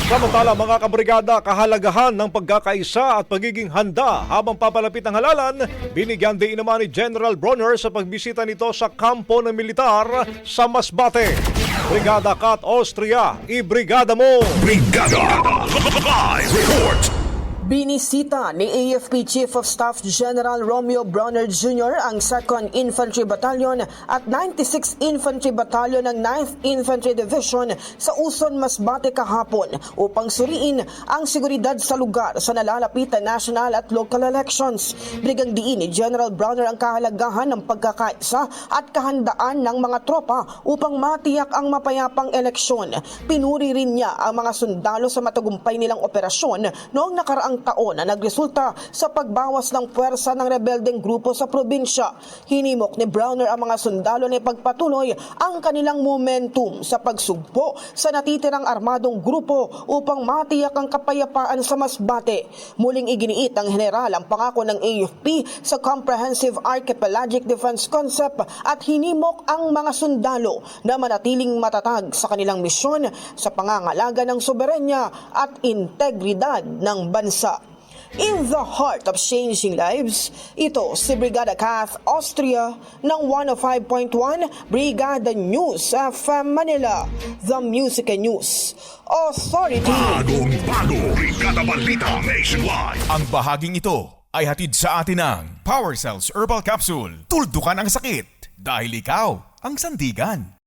Samantala mga kabrigada, kahalagahan ng pagkakaisa at pagiging handa habang papalapit ang halalan, binigyan din naman ni General Bronner sa pagbisita nito sa kampo ng militar sa Masbate. Brigada Kat Austria, ibrigada mo! Brigada Live Report. Binisita ni AFP Chief of Staff General Romeo Bronner Jr. ang 2nd Infantry Battalion at 96th Infantry Battalion ng 9th Infantry Division sa Uson, Masbate kahapon upang suriin ang seguridad sa lugar sa nalalapit na national at local elections. Bigang diin ni General Bronner ang kahalagahan ng pagkakaisa at kahandaan ng mga tropa upang matiyak ang mapayapang eleksyon. Pinuri rin niya ang mga sundalo sa matagumpay nilang operasyon noong nakaraang taon na nagresulta sa pagbawas ng puwersa ng rebeldeng grupo sa probinsya. Hinimok ni Bronner ang mga sundalo na ipagpatuloy ang kanilang momentum sa pagsugpo sa natitirang armadong grupo upang matiyak ang kapayapaan sa Masbate. Muling iginiit ng general ang pangako ng AFP sa Comprehensive Archipelagic Defense Concept at hinimok ang mga sundalo na manatiling matatag sa kanilang misyon sa pangangalaga ng soberenya at integridad ng bansa. In the heart of changing lives, ito si Brigada Kat Austria ng 105.1 Brigada News FM Manila, The Music and News Authority. Bagong-bago Brigada Balita Nationwide. Ang bahaging ito ay hatid sa atin ng Power Cells Herbal Capsule. Tuldukan ang sakit dahil ikaw ang sandigan.